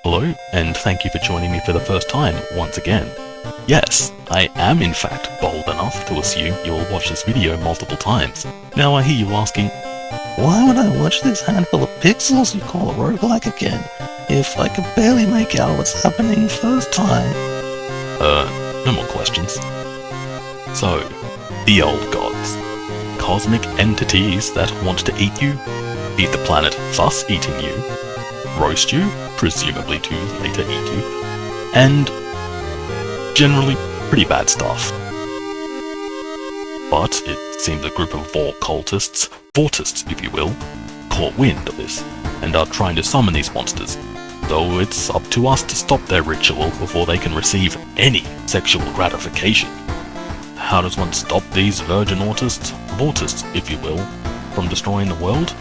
Hello, and thank you for joining me for the first time once again. Yes, I am in fact bold enough to assume you will watch this video multiple times. Now I hear you asking, why would I watch this handful of pixels you call a roguelike again, if I can barely make out what's happening first time? No more questions. So, the old gods. Cosmic entities that want to eat you, eat the planet thus eating you, roast you, presumably to later eat you, and generally pretty bad stuff. But it seems a group of Vor cultists, Vortists if you will, caught wind of this, and are trying to summon these monsters, though it's up to us to stop their ritual before they can receive any sexual gratification. How does one stop these virgin autists, Vortists if you will, from destroying the world?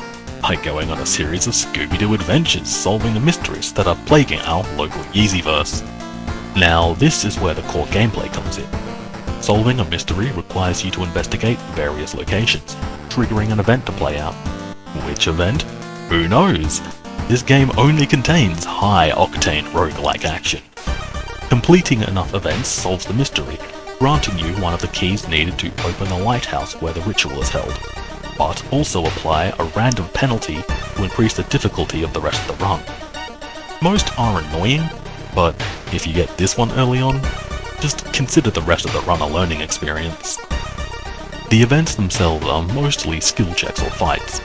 By going on a series of Scooby-Doo adventures solving the mysteries that are plaguing our local Yeezyverse. Now this is where the core gameplay comes in. Solving a mystery requires you to investigate various locations, triggering an event to play out. Which event? Who knows? This game only contains high-octane roguelike action. Completing enough events solves the mystery, granting you one of the keys needed to open the lighthouse where the ritual is held, but also apply a random penalty to increase the difficulty of the rest of the run. Most are annoying, but if you get this one early on, just consider the rest of the run a learning experience. The events themselves are mostly skill checks or fights.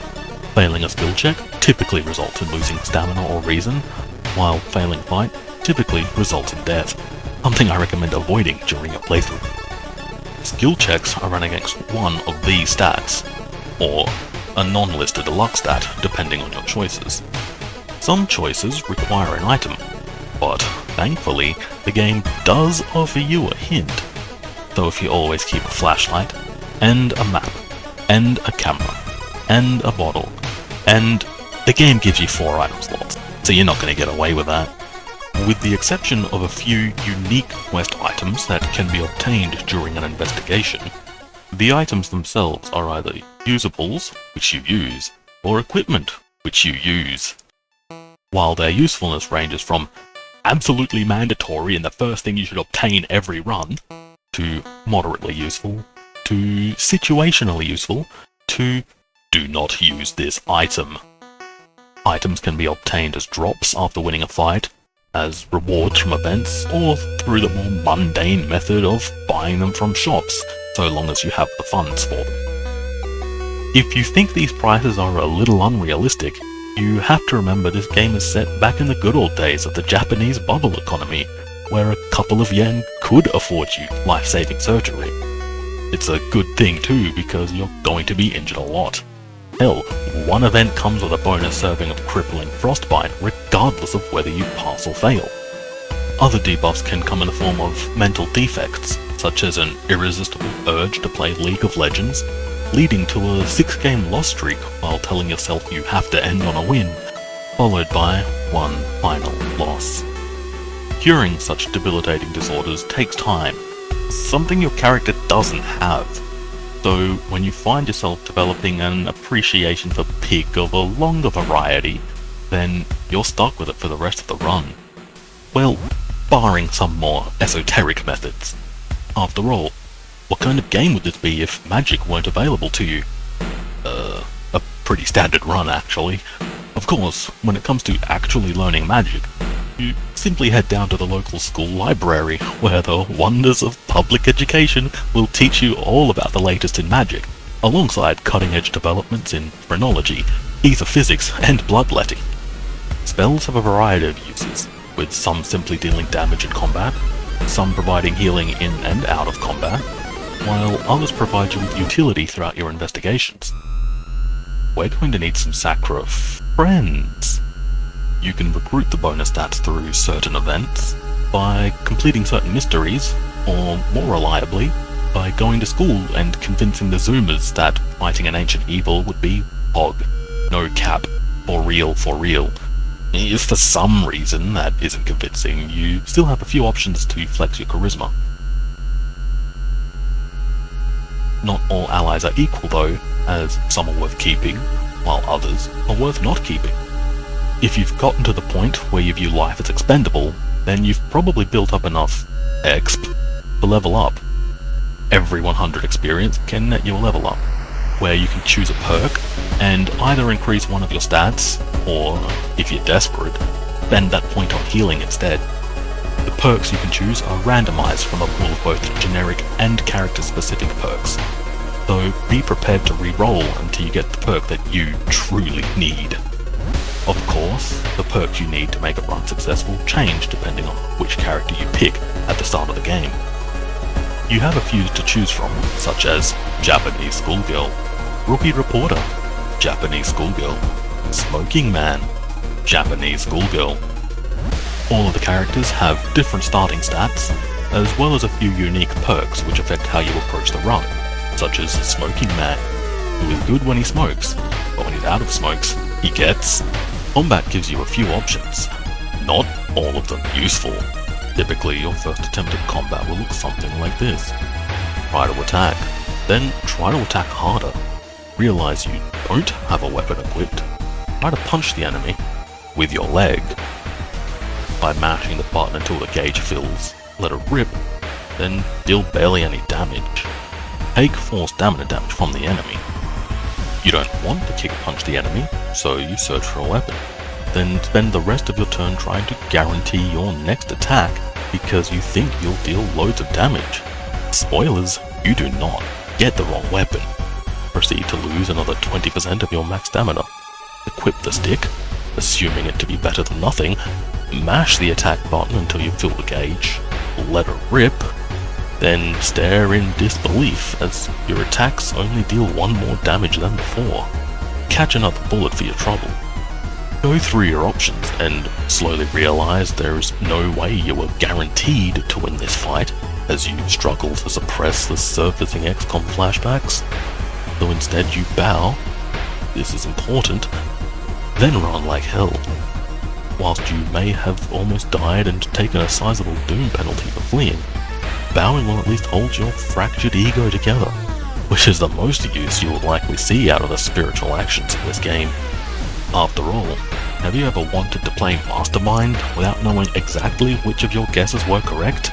Failing a skill check typically results in losing stamina or reason, while failing a fight typically results in death, something I recommend avoiding during your playthrough. Skill checks are run against one of these stats, or a non-listed luck stat depending on your choices. Some choices require an item, but thankfully the game does offer you a hint. So if you always keep a flashlight, and a map, and a camera, and a bottle, and the game gives you 4 item slots, so you're not going to get away with that. With the exception of a few unique quest items that can be obtained during an investigation, the items themselves are either usables, which you use, or equipment, which you use. While their usefulness ranges from absolutely mandatory and the first thing you should obtain every run, to moderately useful, to situationally useful, to do not use this item. Items can be obtained as drops after winning a fight, as rewards from events, or through the more mundane method of buying them from shops, so long as you have the funds for them. If you think these prices are a little unrealistic, you have to remember this game is set back in the good old days of the Japanese bubble economy, where a couple of yen could afford you life-saving surgery. It's a good thing too, because you're going to be injured a lot. Hell, one event comes with a bonus serving of crippling frostbite, regardless of whether you pass or fail. Other debuffs can come in the form of mental defects, such as an irresistible urge to play League of Legends, leading to a 6-game loss streak while telling yourself you have to end on a win, followed by one final loss. Curing such debilitating disorders takes time, something your character doesn't have. So when you find yourself developing an appreciation for pig of a longer variety, then you're stuck with it for the rest of the run. Well, barring some more esoteric methods. After all, what kind of game would this be if magic weren't available to you? A pretty standard run actually. Of course, when it comes to actually learning magic, you simply head down to the local school library, where the wonders of public education will teach you all about the latest in magic, alongside cutting-edge developments in phrenology, ether physics, and bloodletting. Spells have a variety of uses, with some simply dealing damage in combat, some providing healing in and out of combat, while others provide you with utility throughout your investigations. We're going to need some Sakura friends. You can recruit the bonus stats through certain events, by completing certain mysteries, or more reliably, by going to school and convincing the Zoomers that fighting an ancient evil would be hog, no cap, for real. If for some reason that isn't convincing, you still have a few options to flex your charisma. Not all allies are equal though, as some are worth keeping, while others are worth not keeping. If you've gotten to the point where you view life as expendable, then you've probably built up enough exp to level up. Every 100 experience can net you a level up, where you can choose a perk and either increase one of your stats, or, if you're desperate, spend that point on healing instead. The perks you can choose are randomized from a pool of both generic and character-specific perks, so be prepared to re-roll until you get the perk that you truly need. Of course, the perks you need to make a run successful change depending on which character you pick at the start of the game. You have a few to choose from, such as Japanese Schoolgirl, Rookie Reporter, Japanese Schoolgirl, Smoking Man, Japanese Schoolgirl. All of the characters have different starting stats, as well as a few unique perks which affect how you approach the run, such as Smoking Man, who is good when he smokes, but when he's out of smokes, he gets... Combat gives you a few options, not all of them useful. Typically, your first attempt at combat will look something like this. Try to attack, then try to attack harder. Realize you don't have a weapon equipped. Try to punch the enemy with your leg. By mashing the button until the gauge fills, let it rip, then deal barely any damage. Take full stamina damage from the enemy. You don't want to kick punch the enemy, so you search for a weapon. Then spend the rest of your turn trying to guarantee your next attack because you think you'll deal loads of damage. Spoilers, you do not. Get the wrong weapon. Proceed to lose another 20% of your max stamina. Equip the stick, assuming it to be better than nothing. Mash the attack button until you fill the gauge. Let it rip. Then stare in disbelief as your attacks only deal one more damage than before. Catch another bullet for your trouble. Go through your options and slowly realize there is no way you are guaranteed to win this fight as you struggle to suppress the surfacing XCOM flashbacks. So instead you bow, this is important, then run like hell. Whilst you may have almost died and taken a sizable doom penalty for fleeing, bowing will at least hold your fractured ego together, which is the most use you will likely see out of the spiritual actions in this game. After all, have you ever wanted to play Mastermind without knowing exactly which of your guesses were correct?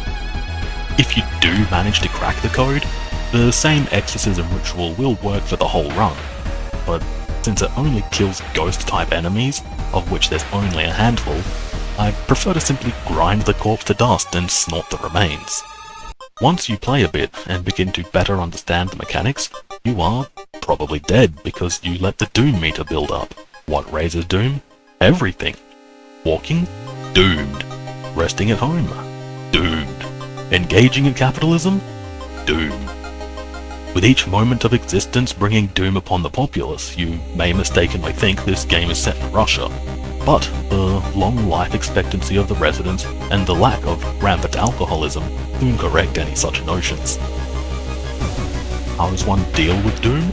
If you do manage to crack the code, the same exorcism ritual will work for the whole run, but since it only kills ghost-type enemies, of which there's only a handful, I prefer to simply grind the corpse to dust and snort the remains. Once you play a bit and begin to better understand the mechanics, you are probably dead because you let the doom meter build up. What raises doom? Everything. Walking? Doomed. Resting at home? Doomed. Engaging in capitalism? Doomed. With each moment of existence bringing doom upon the populace, you may mistakenly think this game is set in Russia. But the long life expectancy of the residents and the lack of rampant alcoholism soon correct any such notions. How does one deal with doom?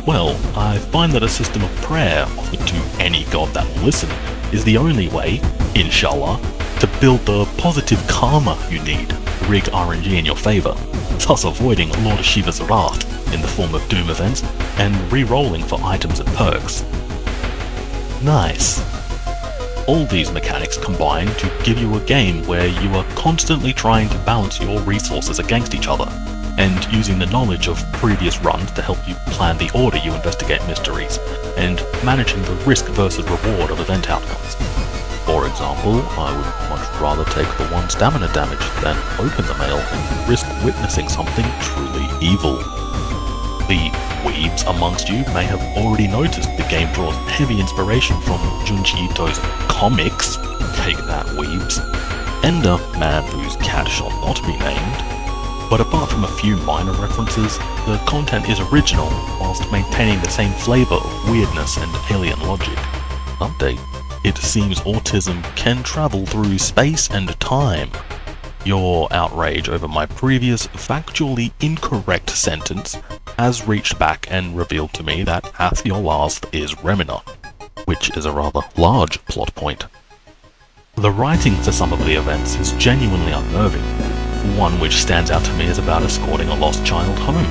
Well, I find that a system of prayer offered to any god that will listen is the only way, inshallah, to build the positive karma you need to rig RNG in your favour, thus avoiding Lord Shiva's wrath in the form of doom events and re-rolling for items and perks. Nice. All these mechanics combine to give you a game where you are constantly trying to balance your resources against each other, and using the knowledge of previous runs to help you plan the order you investigate mysteries, and managing the risk versus reward of event outcomes. For example, I would much rather take the 1 stamina damage than open the mail and risk witnessing something truly evil. The weebs amongst you may have already noticed the game draws heavy inspiration from Junji Ito's comics, take that weebs, and a man whose cat shall not be named. But apart from a few minor references, the content is original whilst maintaining the same flavour of weirdness and alien logic. Update. It seems autism can travel through space and time. Your outrage over my previous factually incorrect sentence has reached back and revealed to me that Athiolasth is Remina, which is a rather large plot point. The writing to some of the events is genuinely unnerving. One which stands out to me is about escorting a lost child home.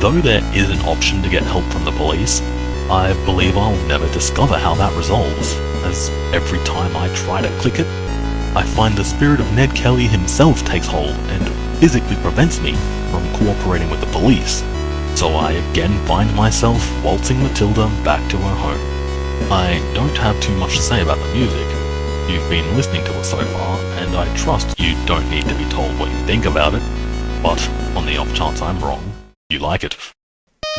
Though there is an option to get help from the police, I believe I'll never discover how that resolves. as every time I try to click it, I find the spirit of Ned Kelly himself takes hold and physically prevents me from cooperating with the police. So I again find myself waltzing Matilda back to her home. I don't have too much to say about the music. You've been listening to it so far, and I trust you don't need to be told what you think about it, but on the off chance I'm wrong, you like it.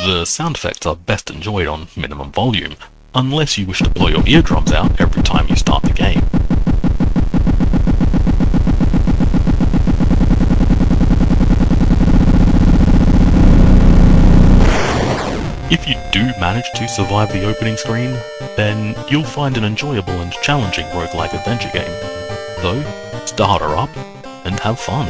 The sound effects are best enjoyed on minimum volume, unless you wish to blow your eardrums out every time you start the game. If you do manage to survive the opening screen, then you'll find an enjoyable and challenging roguelike adventure game. So, start her up and have fun.